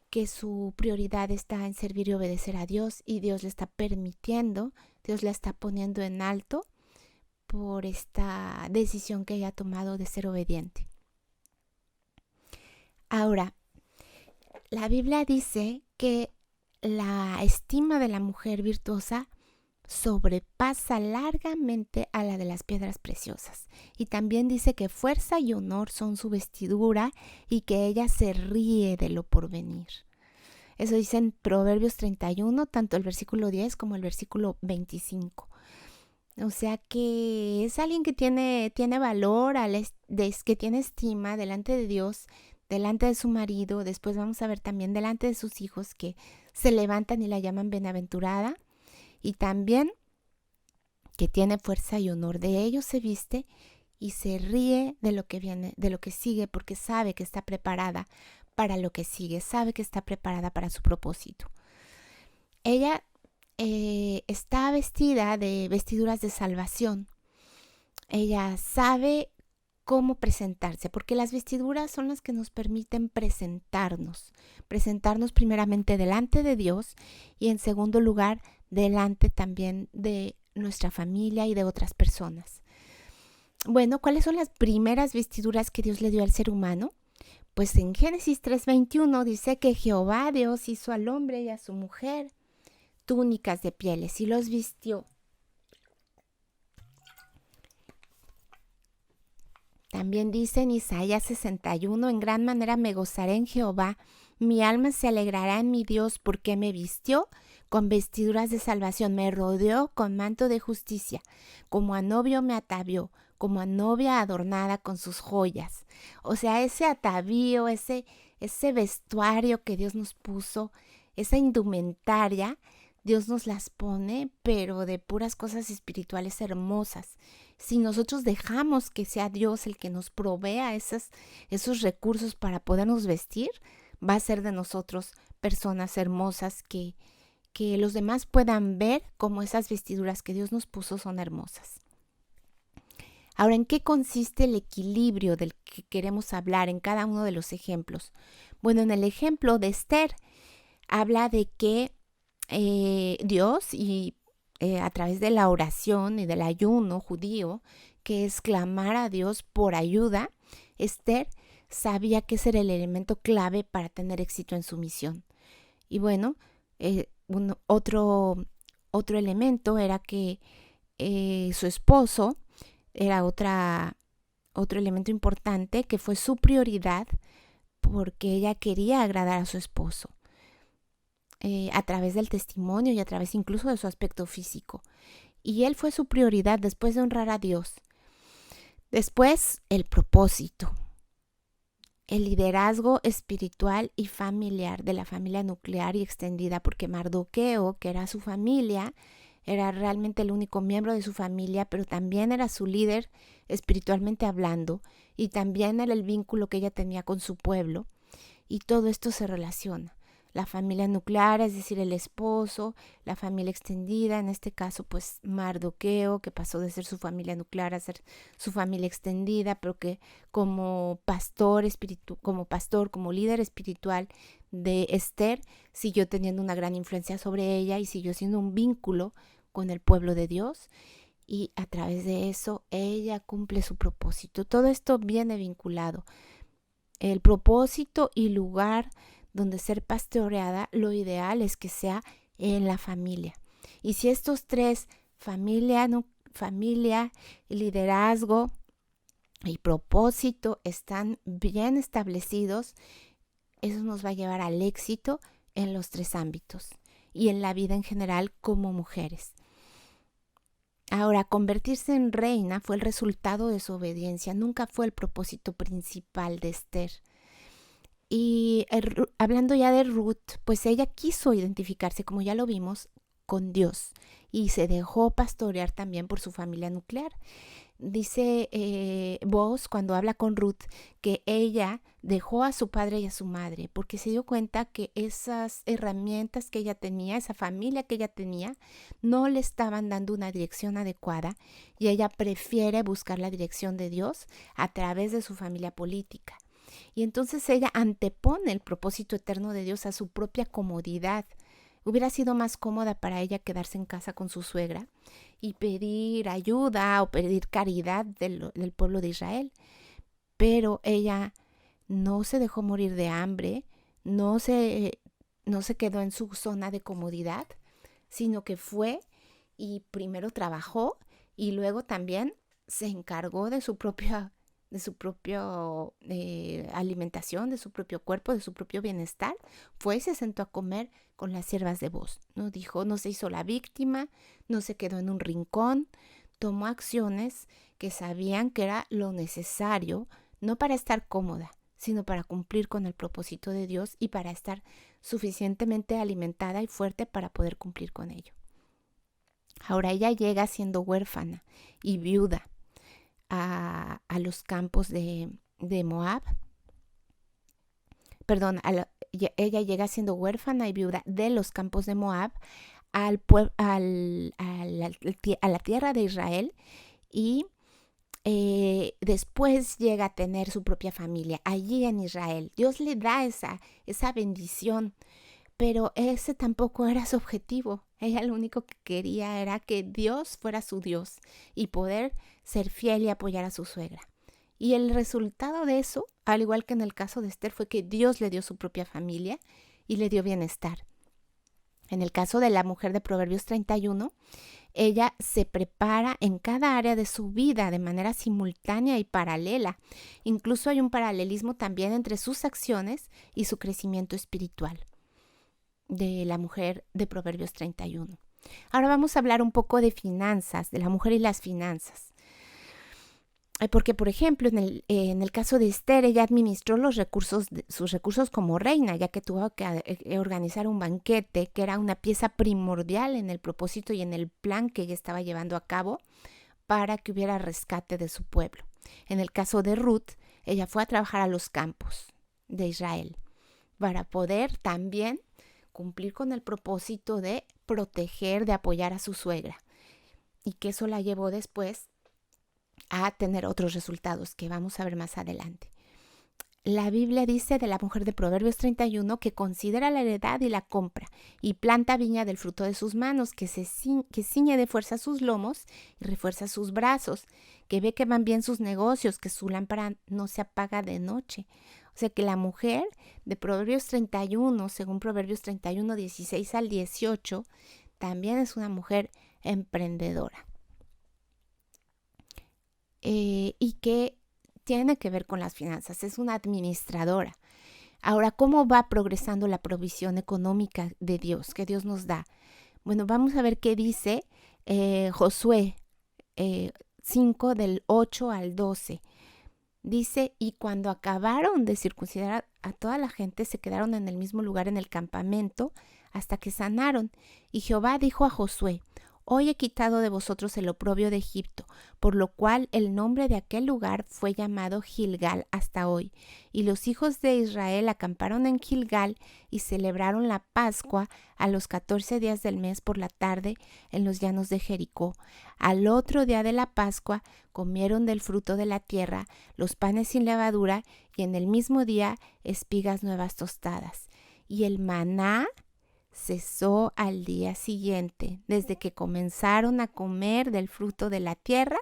que su prioridad está en servir y obedecer a Dios, y Dios le está permitiendo, Dios la está poniendo en alto por esta decisión que ella ha tomado de ser obediente. Ahora, la Biblia dice que la estima de la mujer virtuosa sobrepasa largamente a la de las piedras preciosas. Y también dice que fuerza y honor son su vestidura y que ella se ríe de lo porvenir. Eso dice en Proverbios 31, tanto el versículo 10 como el versículo 25. O sea que es alguien que tiene valor, que tiene estima delante de Dios, delante de su marido. Después vamos a ver también delante de sus hijos, que se levantan y la llaman bienaventurada, y también que tiene fuerza y honor. De ellos se viste y se ríe de lo que viene, de lo que sigue, porque sabe que está preparada para lo que sigue, sabe que está preparada para su propósito. Ella está vestida de vestiduras de salvación. Ella sabe cómo presentarse, porque las vestiduras son las que nos permiten presentarnos primeramente delante de Dios y en segundo lugar delante también de nuestra familia y de otras personas. Bueno, ¿cuáles son las primeras vestiduras que Dios le dio al ser humano? Pues en Génesis 3:21 dice que Jehová Dios hizo al hombre y a su mujer túnicas de pieles y los vistió. También dice en Isaías 61, en gran manera me gozaré en Jehová, mi alma se alegrará en mi Dios porque me vistió con vestiduras de salvación, me rodeó con manto de justicia, como a novio me atavió, como a novia adornada con sus joyas. O sea, ese atavío, ese vestuario que Dios nos puso, esa indumentaria, Dios nos las pone, pero de puras cosas espirituales hermosas. Si nosotros dejamos que sea Dios el que nos provea esos recursos para podernos vestir, va a ser de nosotros personas hermosas que los demás puedan ver como esas vestiduras que Dios nos puso son hermosas. Ahora, ¿en qué consiste el equilibrio del que queremos hablar en cada uno de los ejemplos? Bueno, en el ejemplo de Esther habla de que Dios y a través de la oración y del ayuno judío, que es clamar a Dios por ayuda, Esther sabía que ese era el elemento clave para tener éxito en su misión. Y bueno, otro elemento era que su esposo era otro elemento importante, que fue su prioridad, porque ella quería agradar a su esposo. A través del testimonio y a través incluso de su aspecto físico. Y él fue su prioridad después de honrar a Dios. Después, el propósito, el liderazgo espiritual y familiar de la familia nuclear y extendida, porque Mardoqueo, que era su familia, era realmente el único miembro de su familia, pero también era su líder espiritualmente hablando, y también era el vínculo que ella tenía con su pueblo, y todo esto se relaciona. La familia nuclear, es decir, el esposo, la familia extendida, en este caso pues Mardoqueo, que pasó de ser su familia nuclear a ser su familia extendida, pero que como pastor, como líder espiritual de Esther, siguió teniendo una gran influencia sobre ella y siguió siendo un vínculo con el pueblo de Dios, y a través de eso ella cumple su propósito. Todo esto viene vinculado. El propósito y lugar donde ser pastoreada, lo ideal es que sea en la familia. Y si estos tres, familia, liderazgo y propósito, están bien establecidos, eso nos va a llevar al éxito en los tres ámbitos y en la vida en general como mujeres. Ahora, convertirse en reina fue el resultado de su obediencia, nunca fue el propósito principal de Esther. Y hablando ya de Ruth, pues ella quiso identificarse, como ya lo vimos, con Dios y se dejó pastorear también por su familia nuclear. Dice Boaz cuando habla con Ruth que ella dejó a su padre y a su madre porque se dio cuenta que esas herramientas que ella tenía, esa familia que ella tenía, no le estaban dando una dirección adecuada, y ella prefiere buscar la dirección de Dios a través de su familia política. Y entonces ella antepone el propósito eterno de Dios a su propia comodidad. Hubiera sido más cómoda para ella quedarse en casa con su suegra y pedir ayuda o pedir caridad del pueblo de Israel. Pero ella no se dejó morir de hambre, no se quedó en su zona de comodidad, sino que fue y primero trabajó y luego también se encargó de su propia alimentación, de su propio cuerpo, de su propio bienestar. Fue y se sentó a comer con las siervas de Boaz. No se hizo la víctima, no se quedó en un rincón, tomó acciones que sabían que era lo necesario, no para estar cómoda, sino para cumplir con el propósito de Dios y para estar suficientemente alimentada y fuerte para poder cumplir con ello. Ahora ella llega siendo huérfana y viuda a los campos de Moab. Perdón, ella llega siendo huérfana y viuda de los campos de Moab a la tierra de Israel y después llega a tener su propia familia allí en Israel. Dios le da esa bendición, pero ese tampoco era su objetivo. Ella lo único que quería era que Dios fuera su Dios y poder ser fiel y apoyar a su suegra. Y el resultado de eso, al igual que en el caso de Esther, fue que Dios le dio su propia familia y le dio bienestar. En el caso de la mujer de Proverbios 31, ella se prepara en cada área de su vida de manera simultánea y paralela. Incluso hay un paralelismo también entre sus acciones y su crecimiento espiritual de la mujer de Proverbios 31. Ahora vamos a hablar un poco de finanzas, de la mujer y las finanzas. Porque, por ejemplo, en el caso de Esther, ella administró sus recursos como reina, ya que tuvo que organizar un banquete, que era una pieza primordial en el propósito y en el plan que ella estaba llevando a cabo para que hubiera rescate de su pueblo. En el caso de Ruth, ella fue a trabajar a los campos de Israel para poder también cumplir con el propósito de proteger, de apoyar a su suegra. Y que eso la llevó después a tener otros resultados que vamos a ver más adelante. La Biblia dice de la mujer de Proverbios 31 que considera la heredad y la compra y planta viña del fruto de sus manos, que ciñe de fuerza sus lomos y refuerza sus brazos, que ve que van bien sus negocios, que su lámpara no se apaga de noche. O sea que la mujer de Proverbios 31, según Proverbios 31, 16 al 18, también es una mujer emprendedora. Y que tiene que ver con las finanzas, es una administradora. Ahora, ¿cómo va progresando la provisión económica de Dios, que Dios nos da? Bueno, vamos a ver qué dice Josué 5 del 8 al 12. Dice, y cuando acabaron de circuncidar a toda la gente, se quedaron en el mismo lugar en el campamento hasta que sanaron. Y Jehová dijo a Josué, hoy he quitado de vosotros el oprobio de Egipto, por lo cual el nombre de aquel lugar fue llamado Gilgal hasta hoy. Y los hijos de Israel acamparon en Gilgal y celebraron la Pascua a los 14 días del mes por la tarde en los llanos de Jericó. Al otro día de la Pascua comieron del fruto de la tierra, los panes sin levadura, y en el mismo día espigas nuevas tostadas. Y el maná cesó al día siguiente, desde que comenzaron a comer del fruto de la tierra,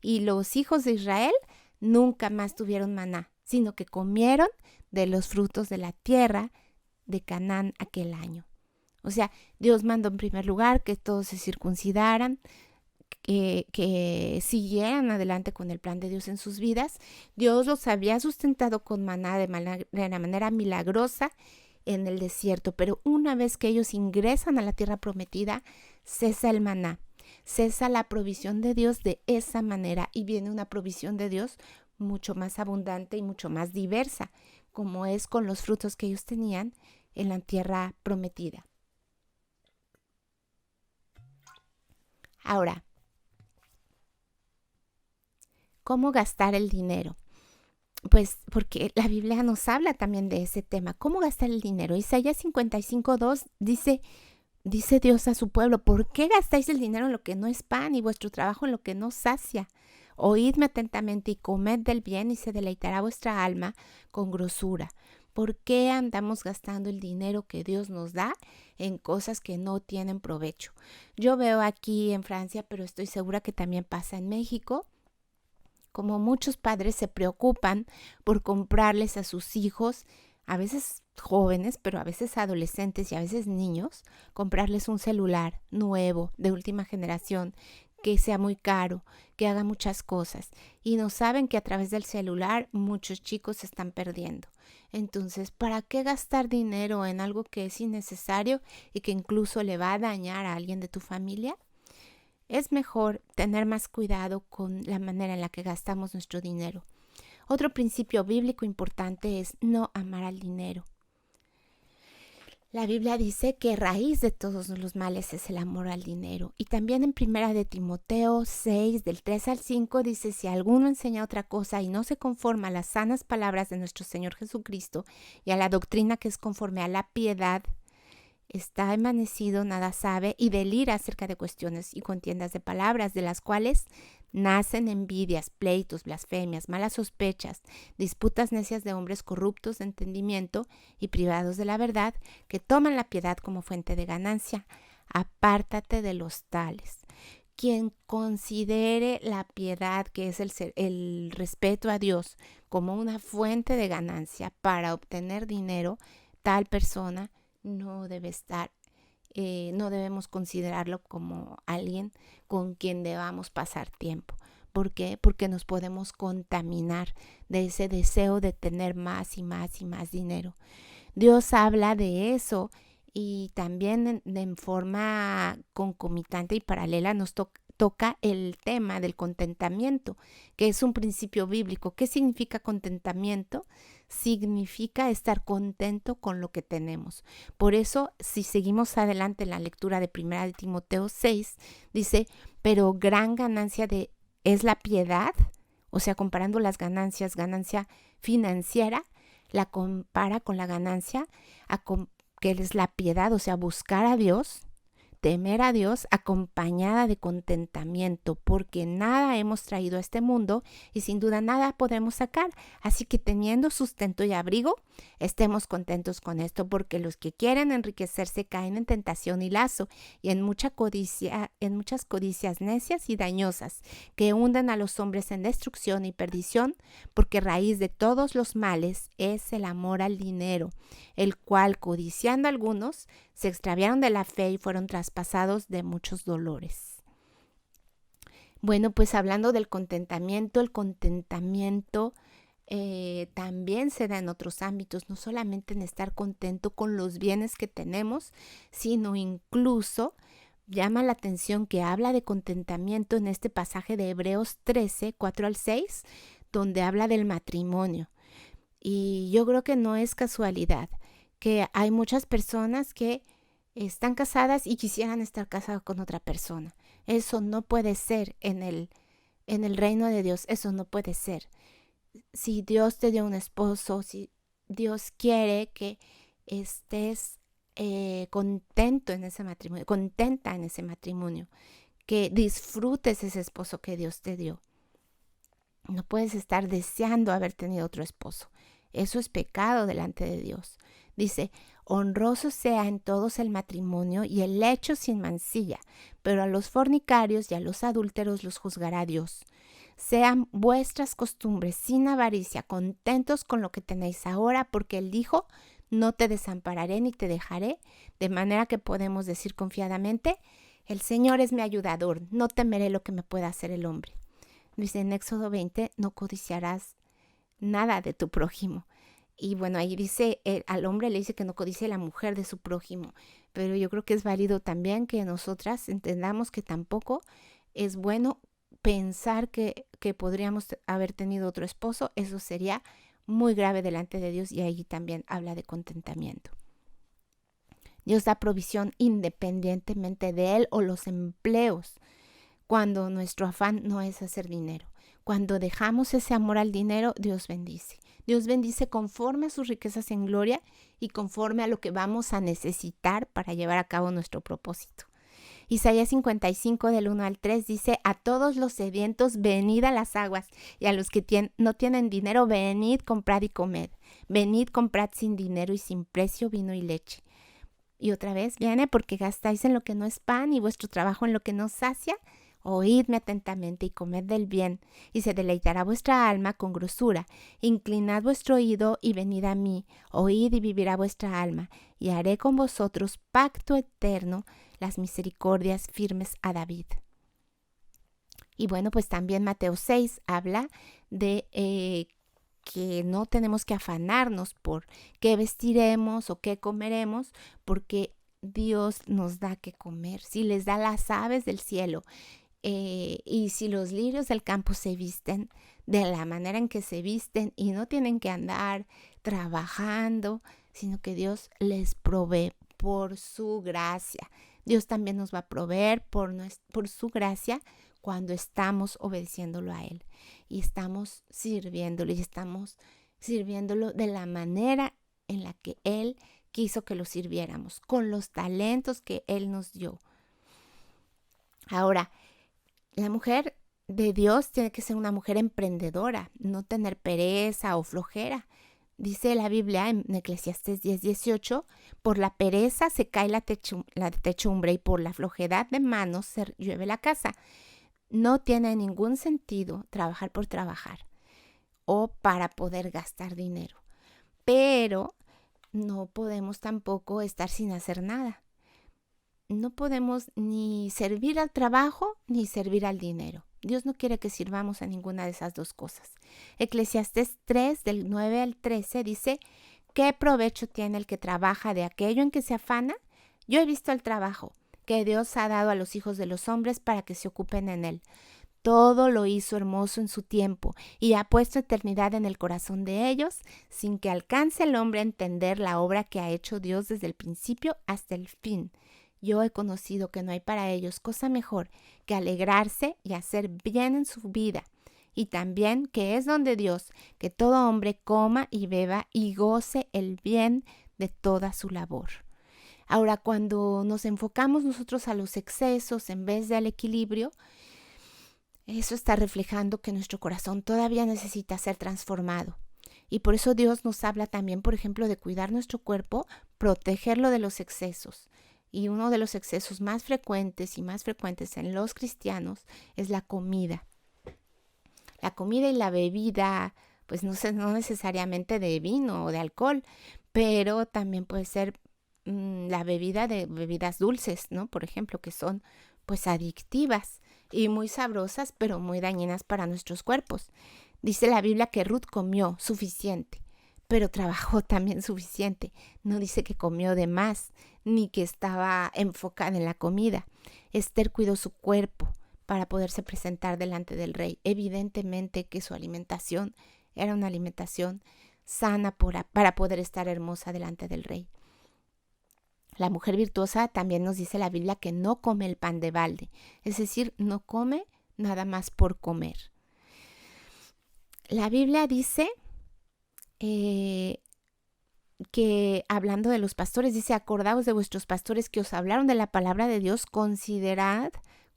y los hijos de Israel nunca más tuvieron maná, sino que comieron de los frutos de la tierra de Canaán aquel año. O sea, Dios mandó en primer lugar que todos se circuncidaran, que siguieran adelante con el plan de Dios en sus vidas. Dios los había sustentado con maná de manera milagrosa en el desierto, pero una vez que ellos ingresan a la tierra prometida, cesa el maná, cesa la provisión de Dios de esa manera y viene una provisión de Dios mucho más abundante y mucho más diversa, como es con los frutos que ellos tenían en la tierra prometida. Ahora, ¿cómo gastar el dinero? Pues porque la Biblia nos habla también de ese tema, cómo gastar el dinero. Isaías 55:2 dice Dios a su pueblo, ¿por qué gastáis el dinero en lo que no es pan y vuestro trabajo en lo que no sacia? Oídme atentamente y comed del bien y se deleitará vuestra alma con grosura. ¿Por qué andamos gastando el dinero que Dios nos da en cosas que no tienen provecho? Yo veo aquí en Francia, pero estoy segura que también pasa en México, como muchos padres se preocupan por comprarles a sus hijos, a veces jóvenes, pero a veces adolescentes y a veces niños, comprarles un celular nuevo, de última generación, que sea muy caro, que haga muchas cosas. Y no saben que a través del celular muchos chicos se están perdiendo. Entonces, ¿para qué gastar dinero en algo que es innecesario y que incluso le va a dañar a alguien de tu familia? Es mejor tener más cuidado con la manera en la que gastamos nuestro dinero. Otro principio bíblico importante es no amar al dinero. La Biblia dice que raíz de todos los males es el amor al dinero. Y también en Primera de Timoteo 6, del 3 al 5, dice, si alguno enseña otra cosa y no se conforma a las sanas palabras de nuestro Señor Jesucristo y a la doctrina que es conforme a la piedad, está envanecido, nada sabe y delira acerca de cuestiones y contiendas de palabras, de las cuales nacen envidias, pleitos, blasfemias, malas sospechas, disputas necias de hombres corruptos de entendimiento y privados de la verdad, que toman la piedad como fuente de ganancia. Apártate de los tales. Quien considere la piedad, que es el respeto a Dios, como una fuente de ganancia para obtener dinero, tal persona no debe estar, no debemos considerarlo como alguien con quien debamos pasar tiempo. ¿Por qué? Porque nos podemos contaminar de ese deseo de tener más y más y más dinero. Dios habla de eso y también en forma concomitante y paralela nos toca el tema del contentamiento, que es un principio bíblico. ¿Qué significa contentamiento? Significa estar contento con lo que tenemos. Por eso, si seguimos adelante en la lectura de 1 de Timoteo 6, dice, pero gran ganancia es la piedad, o sea, comparando las ganancias, ganancia financiera, la compara con la ganancia, que es la piedad, o sea, buscar a Dios, temer a Dios acompañada de contentamiento, porque nada hemos traído a este mundo y sin duda nada podemos sacar. Así que teniendo sustento y abrigo, estemos contentos con esto, porque los que quieren enriquecerse caen en tentación y lazo y en muchas codicias necias y dañosas que hunden a los hombres en destrucción y perdición, porque raíz de todos los males es el amor al dinero, el cual, codiciando algunos, se extraviaron de la fe y fueron traspasados de muchos dolores. Bueno, pues hablando del contentamiento, el contentamiento también se da en otros ámbitos, no solamente en estar contento con los bienes que tenemos, sino incluso llama la atención que habla de contentamiento en este pasaje de Hebreos 13, 4 al 6, donde habla del matrimonio. Y yo creo que no es casualidad que hay muchas personas que están casadas y quisieran estar casadas con otra persona. Eso no puede ser en el reino de Dios, eso no puede ser. Si Dios te dio un esposo, si Dios quiere que estés contento en ese matrimonio, contenta en ese matrimonio, que disfrutes ese esposo que Dios te dio. No puedes estar deseando haber tenido otro esposo. Eso es pecado delante de Dios. Dice, honroso sea en todos el matrimonio y el lecho sin mancilla, pero a los fornicarios y a los adúlteros los juzgará Dios. Sean vuestras costumbres sin avaricia, contentos con lo que tenéis ahora, porque Él dijo, no te desampararé ni te dejaré, de manera que podemos decir confiadamente, el Señor es mi ayudador, no temeré lo que me pueda hacer el hombre. Dice en Éxodo 20, no codiciarás nada de tu prójimo. Y bueno, ahí dice, al hombre le dice que no codicie la mujer de su prójimo. Pero yo creo que es válido también que nosotras entendamos que tampoco es bueno pensar que podríamos haber tenido otro esposo. Eso sería muy grave delante de Dios y ahí también habla de contentamiento. Dios da provisión independientemente de Él o los empleos, cuando nuestro afán no es hacer dinero. Cuando dejamos ese amor al dinero, Dios bendice. Dios bendice conforme a sus riquezas en gloria y conforme a lo que vamos a necesitar para llevar a cabo nuestro propósito. Isaías 55 del 1 al 3 dice, a todos los sedientos venid a las aguas, y a los que no tienen dinero venid, comprad y comed. Venid, comprad sin dinero y sin precio vino y leche. Y otra vez viene, porque gastáis en lo que no es pan y vuestro trabajo en lo que no sacia. Oídme atentamente y comed del bien, y se deleitará vuestra alma con grosura. Inclinad vuestro oído y venid a mí, oíd y vivirá vuestra alma, y haré con vosotros pacto eterno, las misericordias firmes a David. Y bueno, pues también Mateo 6 habla de que no tenemos que afanarnos por qué vestiremos o qué comeremos, porque Dios nos da que comer. Si les da las aves del cielo, y si los lirios del campo se visten de la manera en que se visten y no tienen que andar trabajando, sino que Dios les provee por su gracia. Dios también nos va a proveer por su gracia cuando estamos obedeciéndolo a Él y estamos sirviéndolo y estamos sirviéndolo de la manera en la que Él quiso que lo sirviéramos, con los talentos que Él nos dio. Ahora, la mujer de Dios tiene que ser una mujer emprendedora, no tener pereza o flojera. Dice la Biblia en Eclesiastés 10:18, por la pereza se cae la techumbre y por la flojedad de manos se llueve la casa. No tiene ningún sentido trabajar por trabajar o para poder gastar dinero. Pero no podemos tampoco estar sin hacer nada. No podemos ni servir al trabajo ni servir al dinero. Dios no quiere que sirvamos a ninguna de esas dos cosas. Eclesiastés 3, del 9 al 13, dice, ¿qué provecho tiene el que trabaja de aquello en que se afana? Yo he visto el trabajo que Dios ha dado a los hijos de los hombres para que se ocupen en él. Todo lo hizo hermoso en su tiempo y ha puesto eternidad en el corazón de ellos, sin que alcance el hombre a entender la obra que ha hecho Dios desde el principio hasta el fin. Yo he conocido que no hay para ellos cosa mejor que alegrarse y hacer bien en su vida, y también que es don de Dios que todo hombre coma y beba y goce el bien de toda su labor. Ahora, cuando nos enfocamos nosotros a los excesos en vez del equilibrio, eso está reflejando que nuestro corazón todavía necesita ser transformado. Y por eso Dios nos habla también, por ejemplo, de cuidar nuestro cuerpo, protegerlo de los excesos. Y uno de los excesos más frecuentes en los cristianos es la comida. La comida y la bebida, pues no necesariamente de vino o de alcohol, pero también puede ser la bebida de bebidas dulces, ¿no? Por ejemplo, que son pues adictivas y muy sabrosas, pero muy dañinas para nuestros cuerpos. Dice la Biblia que Ruth comió suficiente, pero trabajó también suficiente. No dice que comió de más, ni que estaba enfocada en la comida. Esther cuidó su cuerpo para poderse presentar delante del rey. Evidentemente que su alimentación era una alimentación sana para poder estar hermosa delante del rey. La mujer virtuosa también nos dice la Biblia que no come el pan de balde, es decir, no come nada más por comer. La Biblia dice que hablando de los pastores, dice, acordaos de vuestros pastores que os hablaron de la palabra de Dios, considerad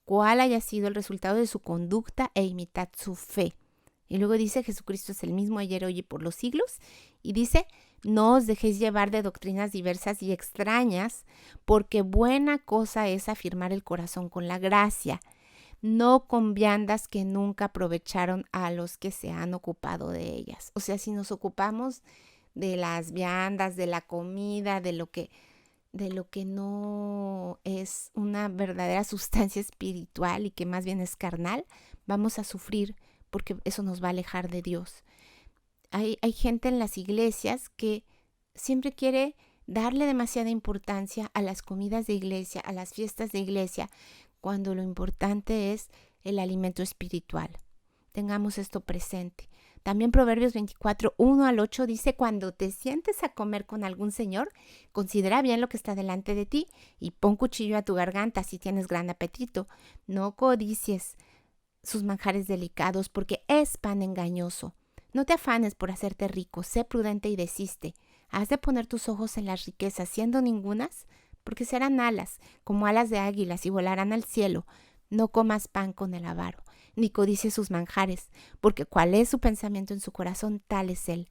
cuál haya sido el resultado de su conducta e imitad su fe. Y luego dice, Jesucristo es el mismo ayer, hoy y por los siglos. Y dice, no os dejéis llevar de doctrinas diversas y extrañas, porque buena cosa es afirmar el corazón con la gracia, no con viandas que nunca aprovecharon a los que se han ocupado de ellas. O sea, si nos ocupamos de las viandas, de la comida, de lo que no es una verdadera sustancia espiritual y que más bien es carnal, vamos a sufrir porque eso nos va a alejar de Dios. Hay gente en las iglesias que siempre quiere darle demasiada importancia a las comidas de iglesia, a las fiestas de iglesia, cuando lo importante es el alimento espiritual. Tengamos esto presente. También Proverbios 24, 1 al 8 dice, cuando te sientes a comer con algún señor, considera bien lo que está delante de ti y pon cuchillo a tu garganta si tienes gran apetito. No codicies sus manjares delicados porque es pan engañoso. No te afanes por hacerte rico, sé prudente y desiste. ¿Has de poner tus ojos en las riquezas siendo ningunas? Porque serán alas, como alas de águilas, y volarán al cielo. No comas pan con el avaro, ni codicies sus manjares, porque cuál es su pensamiento en su corazón, tal es él.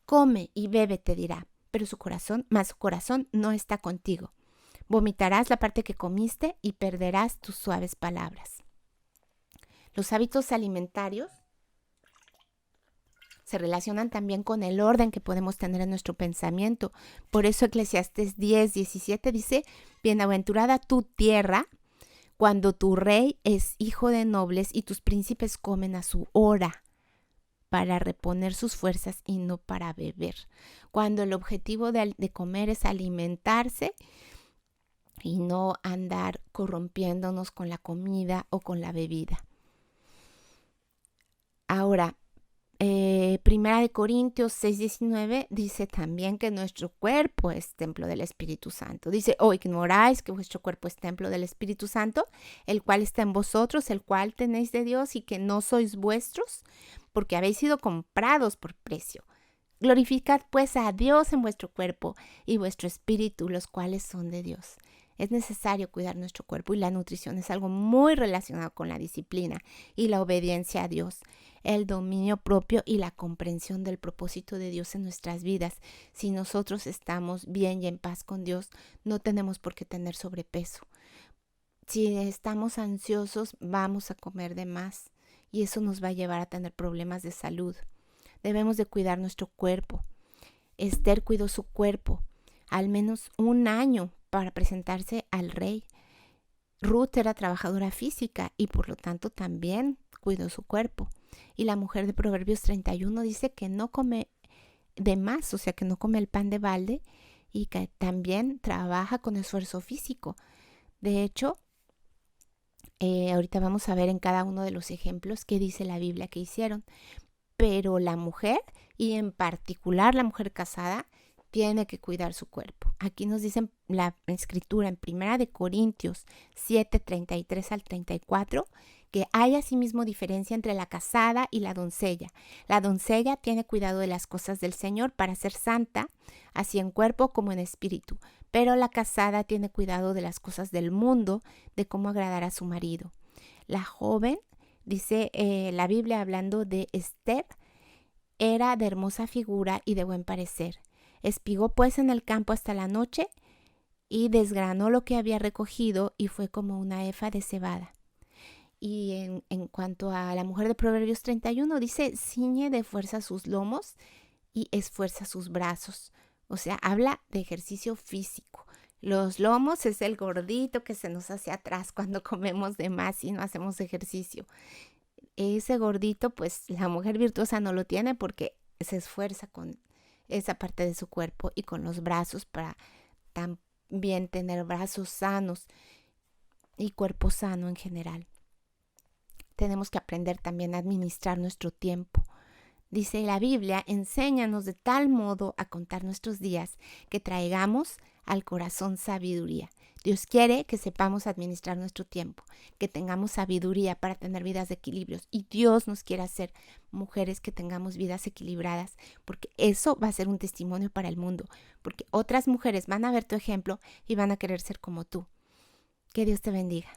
Come y bebe, te dirá, pero su corazón no está contigo. Vomitarás la parte que comiste y perderás tus suaves palabras. Los hábitos alimentarios se relacionan también con el orden que podemos tener en nuestro pensamiento. Por eso Eclesiastés 10:17 dice, bienaventurada tu tierra, cuando tu rey es hijo de nobles y tus príncipes comen a su hora, para reponer sus fuerzas y no para beber. Cuando el objetivo de comer es alimentarse y no andar corrompiéndonos con la comida o con la bebida. Ahora, Primera de Corintios 6:19 dice también que nuestro cuerpo es templo del Espíritu Santo. Dice, o ignoráis que vuestro cuerpo es templo del Espíritu Santo, el cual está en vosotros, el cual tenéis de Dios y que no sois vuestros, porque habéis sido comprados por precio. Glorificad pues a Dios en vuestro cuerpo y vuestro espíritu, los cuales son de Dios. Es necesario cuidar nuestro cuerpo y la nutrición es algo muy relacionado con la disciplina y la obediencia a Dios, el dominio propio y la comprensión del propósito de Dios en nuestras vidas. Si nosotros estamos bien y en paz con Dios, no tenemos por qué tener sobrepeso. Si estamos ansiosos, vamos a comer de más y eso nos va a llevar a tener problemas de salud. Debemos de cuidar nuestro cuerpo. Esther cuidó su cuerpo al menos 1 año para presentarse al rey. Ruth era trabajadora física y por lo tanto también cuidó su cuerpo. Y la mujer de Proverbios 31 dice que no come de más, o sea que no come el pan de balde y que también trabaja con esfuerzo físico. De hecho, ahorita vamos a ver en cada uno de los ejemplos qué dice la Biblia que hicieron. Pero la mujer, y en particular la mujer casada, tiene que cuidar su cuerpo. Aquí nos dice la escritura en 1 Corintios 7:33 al 34, que hay asimismo diferencia entre la casada y la doncella. La doncella tiene cuidado de las cosas del Señor para ser santa, así en cuerpo como en espíritu. Pero la casada tiene cuidado de las cosas del mundo, de cómo agradar a su marido. La joven, dice la Biblia hablando de Esther, era de hermosa figura y de buen parecer. Espigó pues en el campo hasta la noche y desgranó lo que había recogido y fue como una efa de cebada. Y en cuanto a la mujer de Proverbios 31, dice, ciñe de fuerza sus lomos y esfuerza sus brazos. O sea, habla de ejercicio físico. Los lomos es el gordito que se nos hace atrás cuando comemos de más y no hacemos ejercicio. Ese gordito, pues la mujer virtuosa no lo tiene porque se esfuerza con esa parte de su cuerpo y con los brazos para también tener brazos sanos y cuerpo sano en general. Tenemos que aprender también a administrar nuestro tiempo. Dice la Biblia, enséñanos de tal modo a contar nuestros días que traigamos al corazón sabiduría. Dios quiere que sepamos administrar nuestro tiempo, que tengamos sabiduría para tener vidas de equilibrios. Y Dios nos quiere hacer mujeres que tengamos vidas equilibradas, porque eso va a ser un testimonio para el mundo, porque otras mujeres van a ver tu ejemplo y van a querer ser como tú. Que Dios te bendiga.